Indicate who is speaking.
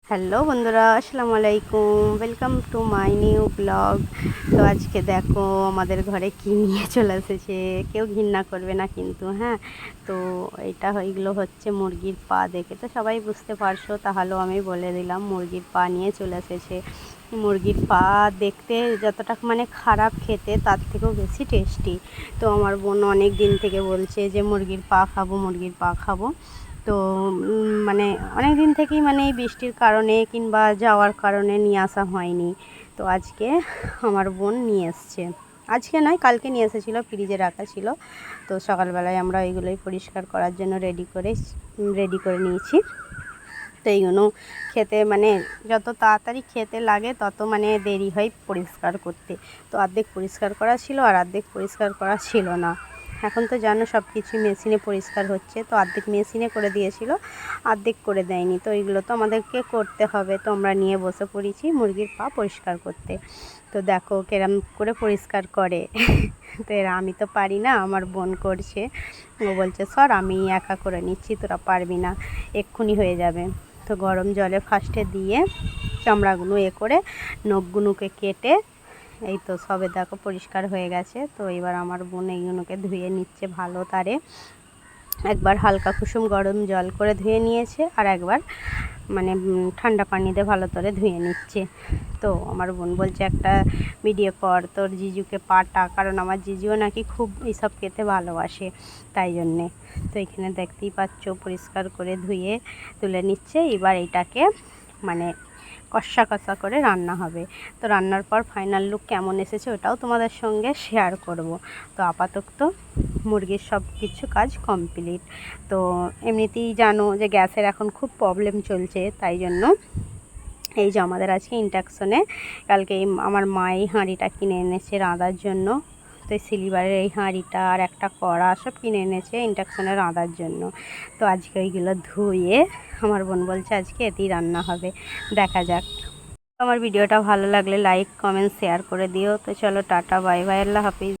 Speaker 1: Hello বন্ধুরা, আসসালামু আলাইকুম। Welcome to my new blog. তো আজকে দেখো আমাদের ঘরে কি নিয়ে চলে এসেছে, কেউ ঘৃণা করবে না কিন্তু, হ্যাঁ। তো এইগুলো হচ্ছে মুরগির পা। দেখে তো সবাই বুঝতে পারছো, তাহলেও আমি বলে দিলাম মুরগির পা নিয়ে চলে এসেছে। মুরগির পা দেখতে যতটা মানে খারাপ, খেতে তার থেকেও বেশি টেস্টি। তো আমার বোন অনেক দিন থেকে বলছে যে মুরগির পা খাবো, মুরগির পা খাবো। তো মানে অনেক দিন থেকেই মানে এই বৃষ্টির কারণে কিংবা যাওয়ার কারণে নিয়ে আসা হয়নি। তো আজকে আমার বোন নিয়ে এসছে, আজকে নয় কালকে নিয়ে এসেছিলো, ফ্রিজে রাখা ছিল। তো সকালবেলায় আমরা ওইগুলোই পরিষ্কার করার জন্য রেডি করে নিয়েছি। তো এইগুলো খেতে মানে যত তাড়াতাড়ি খেতে লাগে তত মানে দেরি হয় পরিষ্কার করতে। তো অর্ধেক পরিষ্কার করা ছিল আর অর্ধেক পরিষ্কার করা ছিল না। এখন তো জানো সব কিছু মেশিনে পরিষ্কার হচ্ছে, তো অর্ধেক মেশিনে করে দিয়েছিল, অর্ধেক করে দেয়নি। তো এইগুলো তো আমাদেরকে করতে হবে। তো আমরা নিয়ে বসে পড়েছি মুরগির পা পরিষ্কার করতে। তো দেখো কেরম করে পরিষ্কার করে। তো আমি তো পারি না, আমার বোন করছে। ও বলছে সর আমি একা করে নিচ্ছি, তোরা পারবি না, এক্ষুনি হয়ে যাবে। তো গরম জলে ফার্স্টে দিয়ে চামড়াগুলো করে নখগুলোকে কেটে এই তো সবে দেখো পরিষ্কার হয়ে গেছে। তো এবার আমার বোন এইগুলোকে ধুয়ে নিচ্ছে ভালো তারে। একবার হালকা কুসুম গরম জল করে ধুয়ে নিয়েছে, আর একবার মানে ঠান্ডা পানিতে ভালো করে ধুয়ে নিচ্ছে। তো আমার বোন বলছে একটা ভিডিও কর তোর জিজুকে পাটা, কারণ আমার জিজুও নাকি খুব এইসব খেতে ভালোবাসে, তাই জন্যে। তো এখানে দেখতেই পাচ্ছ পরিষ্কার করে ধুয়ে তুলে নিচ্ছে। এবার এইটাকে মানে কষা কষা করে রান্না হবে। তো রান্নার পর ফাইনাল লুক কেমন এসেছে ওটাও তোমাদের সঙ্গে শেয়ার করব। তো আপাতত মুরগির সব কিছু কাজ কমপ্লিট। তো এমনিতেই জানো যে গ্যাসের এখন খুব প্রবলেম চলছে, তাই জন্য এই যে আমাদের আজকে ইন্ডাকশনে কালকে আমার মা এই হাঁড়িটা কিনে এনেছে রাঁধার জন্য। তো এই সিলিভারের এই হাঁড়িটা আর একটা কড়া সব কিনে এনেছে ইন্ডাকশনে রাঁধার জন্য। তো আজকে ওইগুলো ধুয়ে আমার বোন বলছে আজকে এতেই রান্না হবে, দেখা যাক। আমার ভিডিওটা ভালো লাগলে লাইক কমেন্ট শেয়ার করে দিও। তো চলো টাটা, বাই বাই, আল্লাহ হাফিজ।